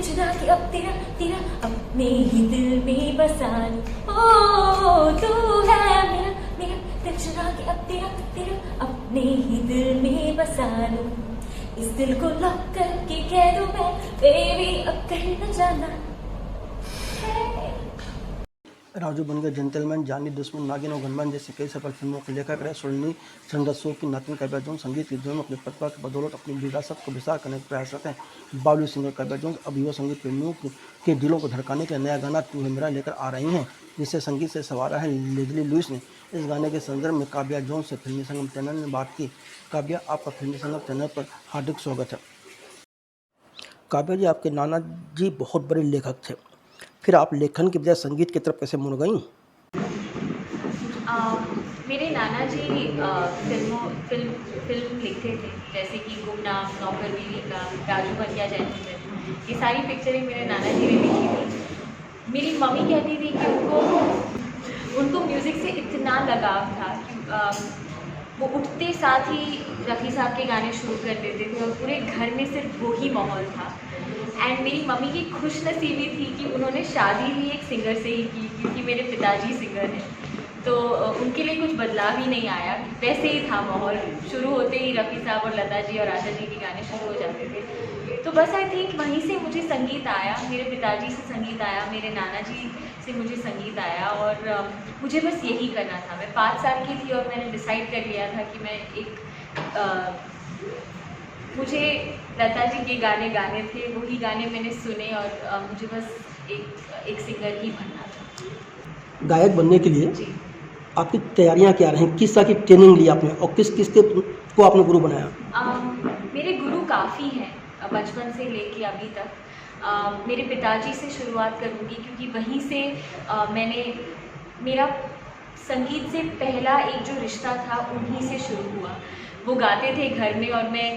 चुरा के अब तेरा तेरा अपने ही दिल में बसा लूं। ओ तू है मेरा मेरा, दिल चुरा के अब तेरा तेरा अपने ही दिल में बसा लूं। इस दिल को लॉक करके कह दूं मैं बेबी अब कहीं न जाना। राजू बन गए जेंटलमैन, जानी दुश्मन, नागिन और गनमैन जैसी कई सफल फिल्मों के लेखक रहे सोल्नी संगसो की नातिन काव्या जोन्स संगीत की दुनिया में अपनी प्रतिभा की बदौलत अपनी विरासत को विस्तार करने का प्रयास करते हैं। बावली सिंगर काव्या जोन्स अब युवा संगीत प्रेमियों के दिलों को धड़काने के लिए नया गाना तू है मेरा लेकर आ रही हैं, जिसे संगीत से सवारा है लेजली लुइस ने। इस गाने के संदर्भ में काव्या जोन्स से फिल्मी संगम चैनल ने बात की। काव्या, आपका फिल्मी संगम चैनल पर हार्दिक स्वागत है। काव्या जी, आपके नाना जी बहुत बड़े लेखक थे, फिर आप लेखन की बजाय संगीत की तरफ कैसे मुड़ गईं? मेरे नाना जी फिल्म लिखते थे, जैसे कि गुमनाम, नौकर बीवी का, राजू बन गया जेंटलमैन, ये सारी पिक्चरें मेरे नाना जी ने लिखी थी। मेरी मम्मी कहती थी कि उनको म्यूज़िक से इतना लगाव था कि वो उठते साथ ही रफ़ी साहब के गाने शुरू कर देते थे और पूरे घर में सिर्फ वो ही माहौल था। एंड मेरी मम्मी की खुशनसीबी थी कि उन्होंने शादी भी एक सिंगर से ही की, क्योंकि मेरे पिताजी सिंगर हैं, तो उनके लिए कुछ बदलाव ही नहीं आया, वैसे ही था माहौल। शुरू होते ही रफ़ी साहब और लता जी और आशा जी के गाने शुरू हो जाते थे। तो बस आई थिंक वहीं से मुझे संगीत आया, मेरे पिताजी से संगीत आया, मेरे नाना जी से मुझे संगीत आया, और मुझे बस यही करना था। मैं 5 साल की थी और मैंने डिसाइड कर लिया था कि मैं मुझे लता जी के गाने गाने थे, वही गाने मैंने सुने, और मुझे बस एक सिंगर ही बनना था। गायक बनने के लिए जी, आपकी तैयारियां क्या रहीं? किस तरह की ट्रेनिंग ली आपने और किस किस को आपने गुरु बनाया? मेरे गुरु काफ़ी हैं, बचपन से लेके अभी तक। मेरे पिताजी से शुरुआत करूँगी, क्योंकि वहीं से मेरा संगीत से पहला एक जो रिश्ता था उन्हीं से शुरू हुआ। वो गाते थे घर में और मैं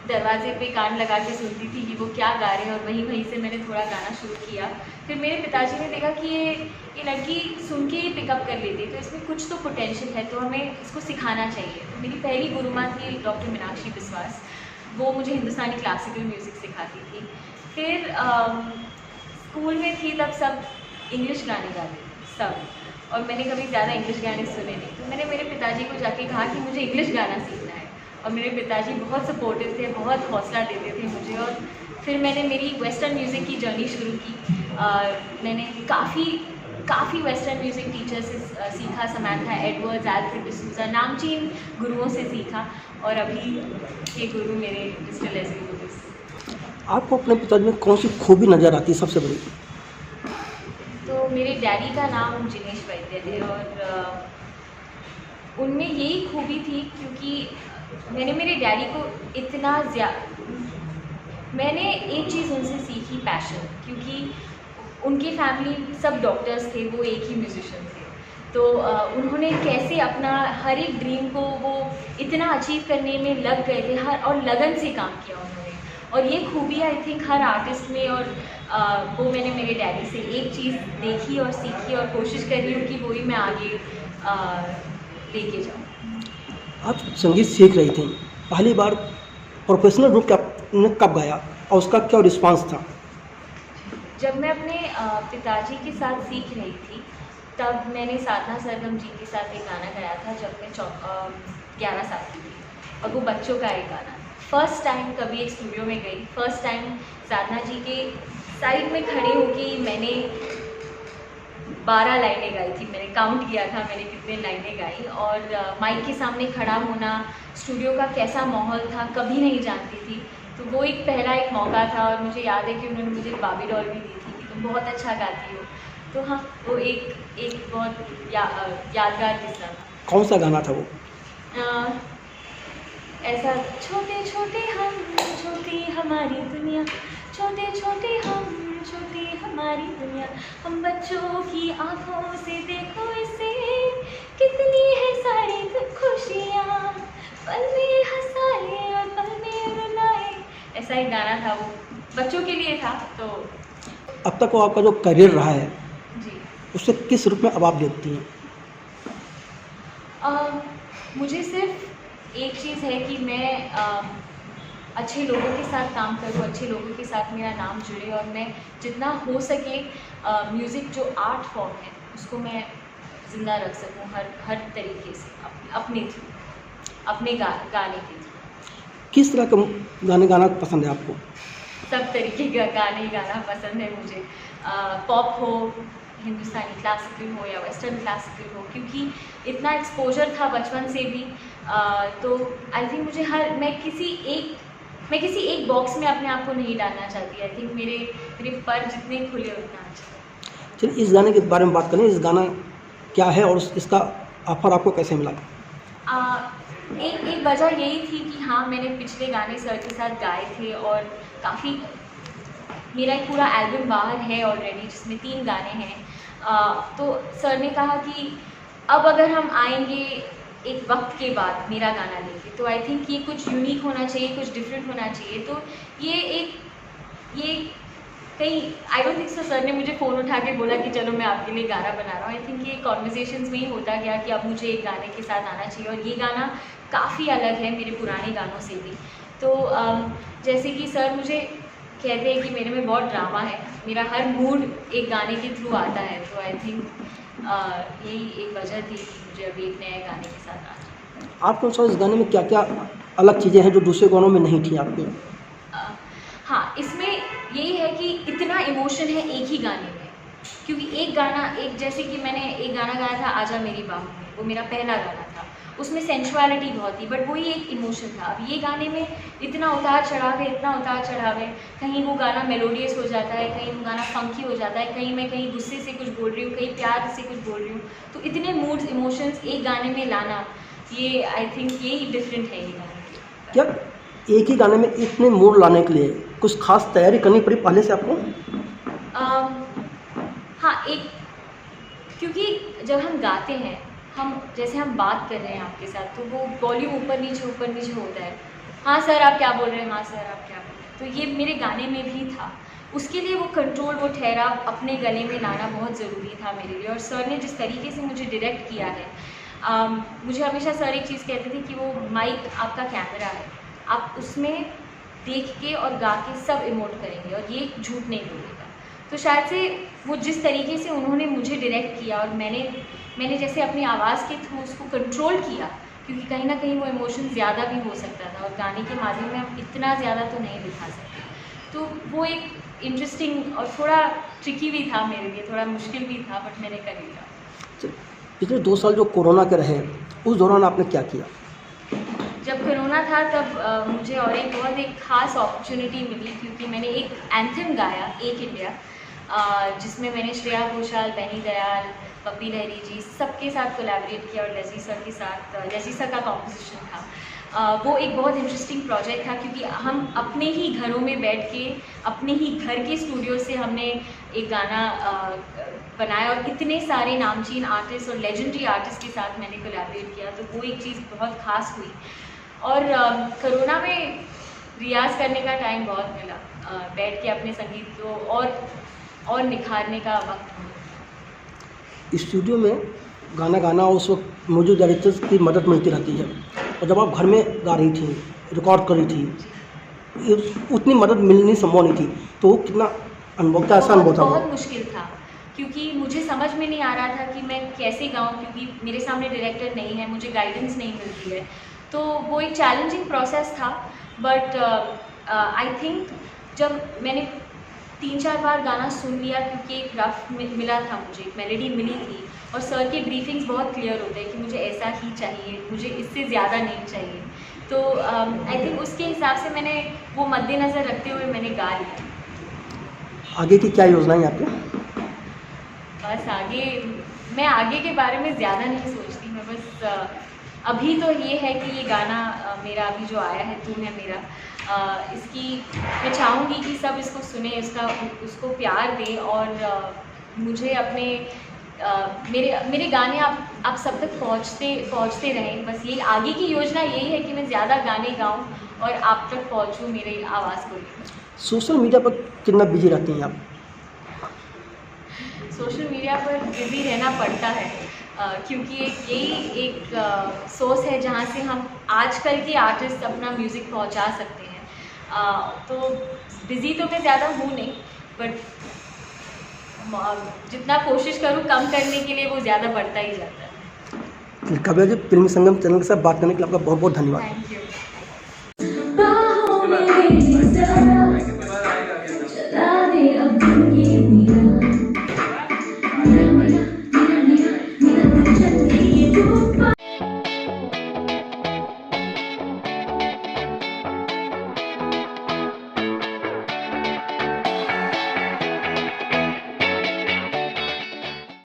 दरवाजे पे कान लगा के सुनती थी कि वो क्या गा रहे हैं, और वहीं से मैंने थोड़ा गाना शुरू किया। फिर मेरे पिताजी ने देखा कि ये लड़की सुन के ही पिकअप कर लेती है, तो इसमें कुछ तो पोटेंशियल है, तो हमें इसको सिखाना चाहिए। तो मेरी पहली गुरु माँ थी डॉक्टर मीनाक्षी बिस्वास, वो मुझे हिंदुस्तानी क्लासिकल म्यूज़िक सिखाती थी। फिर स्कूल में थी तब सब इंग्लिश गाने गाते थे सब, और मैंने कभी ज़्यादा इंग्लिश गाने सुने नहीं, तो मैंने मेरे पिताजी को जाके कहा कि मुझे इंग्लिश गाना सीखना है, और मेरे पिताजी बहुत सपोर्टिव थे, बहुत हौसला देते थे मुझे। और फिर मैंने मेरी वेस्टर्न म्यूज़िक की जर्नी शुरू की। मैंने काफ़ी वेस्टर्न म्यूज़िक टीचर से सीखा, समांथा एडवर्ड्स, एल्फ्रेड डिसूज़ा, नामचीन गुरुओं से सीखा, और अभी ये गुरु मेरे मिस्टर लेस्ली लुइस। आपको अपने पिताजी में कौन सी खूबी नज़र आती है सबसे बड़ी? तो मेरे डैडी का नाम जिनेश वैद्य थे, और उनमें यही खूबी थी, क्योंकि मैंने मेरे डैडी को मैंने एक चीज़ उनसे सीखी, पैशन, क्योंकि उनकी फैमिली सब डॉक्टर्स थे, वो एक ही म्यूजिशियन थे। तो उन्होंने कैसे अपना हर एक ड्रीम को वो इतना अचीव करने में लग गए थे, और लगन से काम किया उन्होंने, और ये खूबी आई थिंक हर आर्टिस्ट में, और वो मैंने मेरे डैडी से एक चीज़ देखी और सीखी, और कोशिश कर रही हूँ कि वही मैं आगे लेके जाऊँ। आप संगीत सीख रही थी, पहली बार प्रोफेशनल रूप आपने कब गाया और उसका क्या रिस्पांस था? जब मैं अपने पिताजी के साथ सीख रही थी, तब मैंने साधना सरगम जी के साथ एक गाना गाया था, जब मैं 11 साल की थी, और वो बच्चों का एक गाना। फर्स्ट टाइम कभी एक स्टूडियो में गई, फर्स्ट टाइम साधना जी के साइड में खड़े होके मैंने 12 लाइनें गाई थी। मैंने काउंट किया था मैंने कितने लाइनें गाई, और माइक के सामने खड़ा होना, स्टूडियो का कैसा माहौल था, कभी नहीं जानती थी। तो वो पहला एक मौका था, और मुझे याद है कि उन्होंने मुझे बाबी डॉल भी दी थी कि तुम बहुत अच्छा गाती हो। तो हाँ, वो एक बहुत यादगार किस्सा था। कौन सा गाना था वो? ऐसा छोटे छोटे हम, छोटी हमारी दुनिया, छोटे छोटे हम, छोटी हमारी दुनिया, हम बच्चों की आंखों से देखो इसे, कितनी है सारी खुशियाँ, पल में हंसाए और पल में रुलाए। ऐसा एक गाना था, वो बच्चों के लिए था। तो अब तक वो आपका जो करियर रहा है जी, उससे किस रूप में अब आप देखती हैं? मुझे सिर्फ एक चीज़ है कि मैं अच्छे लोगों के साथ काम करूँ, अच्छे लोगों के साथ मेरा नाम जुड़े और मैं जितना हो सके म्यूज़िक जो आर्ट फॉर्म है उसको मैं ज़िंदा रख सकूँ हर तरीके से अपने थ्रू, अपने गाने के थ्रू। किस तरह के गाने गाना पसंद है आपको? सब तरीके का गाने गाना पसंद है मुझे, पॉप हो, हिंदुस्तानी क्लासिकल हो या वेस्टर्न क्लासिकल हो, क्योंकि इतना एक्सपोजर था बचपन से भी। तो आई थिंक मैं किसी एक बॉक्स में अपने आप को नहीं डालना चाहती। आई थिंक मेरे पर जितने खुले उतना अच्छा। चलिए इस गाने के बारे में बात करें, इस गाना क्या है और इसका ऑफर आपको कैसे मिला? एक वजह यही थी कि हाँ, मैंने पिछले गाने सर के साथ गाए थे और काफ़ी मेरा एक पूरा एल्बम बाहर है ऑलरेडी जिसमें 3 गाने हैं। तो सर ने कहा कि अब अगर हम आएंगे एक वक्त के बाद मेरा गाना लेके, तो आई थिंक ये कुछ यूनिक होना चाहिए, कुछ डिफरेंट होना चाहिए। तो ये कहीं I don't think so sir ने मुझे फ़ोन उठा के बोला कि चलो मैं आपके लिए गाना बना रहा हूँ। आई थिंक ये कॉन्वर्सेशंस में ही होता गया कि अब मुझे एक गाने के साथ आना चाहिए, और ये गाना काफ़ी अलग है मेरे पुराने गानों से भी। तो जैसे कि सर मुझे कहते हैं कि मेरे में बहुत ड्रामा है, मेरा हर मूड एक गाने के थ्रू आता है। तो आई थिंक यही एक वजह थी कि मुझे अभी एक नए गाने के साथ आना। आपके अनुसार इस गाने में क्या क्या अलग चीज़ें हैं जो दूसरे गानों में नहीं थी आपके? हाँ, इसमें यही है कि इतना इमोशन है एक ही गाने में, क्योंकि जैसे कि मैंने एक गाना गाया था आजा मेरी बाहों में, वो मेरा पहला गाना था, उसमें सेंसुअलिटी बहुत थी, बट वही एक इमोशन था। अब ये गाने में इतना उतार चढ़ाव है, कहीं वो गाना मेलोडियस हो जाता है, कहीं वो गाना फंकी हो जाता है, कहीं मैं कहीं गुस्से से कुछ बोल रही हूँ, कहीं प्यार से कुछ बोल रही हूँ। तो इतने मूड्स, इमोशंस एक गाने में लाना, ये आई थिंक यही डिफरेंट है ये गाना। क्या एक ही गाने में इतने मूड लाने के लिए कुछ खास तैयारी करनी पड़ी पहले से आपको? हाँ, क्योंकि जब हम गाते हैं, जैसे हम बात कर रहे हैं आपके साथ, तो वो वॉल्यूम ऊपर नीचे होता है। हाँ सर आप क्या बोल रहे हैं, हाँ सर आप क्या बोल रहे हैं। तो ये मेरे गाने में भी था। उसके लिए वो कंट्रोल, वो ठहराव अपने गले में लाना बहुत ज़रूरी था मेरे लिए। और सर ने जिस तरीके से मुझे डायरेक्ट किया है, मुझे हमेशा सर एक चीज़ कहते थे कि वो माइक आपका कैमरा है, आप उसमें देख के और गा के सब इमोट करेंगे और ये झूठ नहीं बोलेगा। तो शायद से वो जिस तरीके से उन्होंने मुझे डायरेक्ट किया और मैंने जैसे अपनी आवाज़ के थ्रू उसको कंट्रोल किया, क्योंकि कहीं ना कहीं वो इमोशन ज़्यादा भी हो सकता था और गाने के माध्यम में हम इतना ज़्यादा तो नहीं दिखा सकते। तो वो एक इंटरेस्टिंग और थोड़ा ट्रिकी भी था मेरे लिए, थोड़ा मुश्किल भी था, बट मैंने कर लिया। पिछले 2 साल जो कोरोना के रहे, उस दौरान आपने क्या किया? जब कोरोना था तब मुझे और एक ख़ास अपॉर्चुनिटी मिली, क्योंकि मैंने एक एंथम गाया, एक इंडिया, जिसमें मैंने श्रेया घोषाल, बेनी दयाल, पप्पी लहरी जी सबके साथ कोलैबोरेट किया और लेज़ी सर के साथ, लेज़ी सर का कॉम्पोजिशन था। वो एक बहुत इंटरेस्टिंग प्रोजेक्ट था, क्योंकि हम अपने ही घरों में बैठ के, अपने ही घर के स्टूडियो से हमने एक गाना बनाया और इतने सारे नामचीन आर्टिस्ट और लेजेंडरी आर्टिस्ट के साथ मैंने कोलैबोरेट किया। तो वो एक चीज़ बहुत ख़ास हुई। और कोरोना में रियाज़ करने का टाइम बहुत मिला, बैठ के अपने संगीत को और निखारने का वक्त मिला। स्टूडियो में गाना गाना उस वक्त मौजूद डायरेक्टर्स की मदद मिलती रहती है, और जब आप घर में गा रही थी, रिकॉर्ड कर रही थी, उतनी मदद मिलनी संभव नहीं थी, तो वो कितना अनुभव, कैसा अनुभव था? बहुत मुश्किल था, क्योंकि मुझे समझ में नहीं आ रहा था कि मैं कैसे गाऊं, क्योंकि मेरे सामने डायरेक्टर नहीं है, मुझे गाइडेंस नहीं मिलती है। तो वो एक चैलेंजिंग प्रोसेस था। बट आई थिंक जब मैंने 3-4 बार गाना सुन लिया, क्योंकि एक रफ मिला था, मुझे एक मेलोडी मिली थी, और सर के ब्रीफिंग्स बहुत क्लियर होते हैं कि मुझे ऐसा ही चाहिए, मुझे इससे ज़्यादा नहीं चाहिए। तो आई थिंक उसके हिसाब से मैंने वो मद्देनज़र रखते हुए मैंने गा लिया। आगे की क्या योजनाएं आपकी? बस मैं आगे के बारे में ज़्यादा नहीं सोचती। मैं बस अभी तो ये है कि ये गाना मेरा अभी जो आया है, तू है मेरा, इसकी मैं चाहूँगी कि सब इसको सुने, उसको प्यार दें, और मुझे अपने मेरे गाने आप सब तक पहुँचते रहें। बस ये आगे की योजना यही है कि मैं ज़्यादा गाने गाऊँ और आप तक पहुँचूँ मेरी आवाज़ को लेकर। सोशल मीडिया पर कितना बिजी रहती हैं आप? सोशल मीडिया पर बिज़ी रहना पड़ता है, क्योंकि यही एक सोर्स है जहाँ से हम आजकल के आर्टिस्ट अपना म्यूज़िक पहुँचा सकते हैं। तो बिज़ी तो मैं ज़्यादा हूँ नहीं, बट जितना कोशिश करूँ कम करने के लिए वो ज़्यादा बढ़ता ही जाता है। काव्या जी, फिल्मी संगम चैनल के साथ बात करने के लिए आपका बहुत बहुत धन्यवाद। Thank you.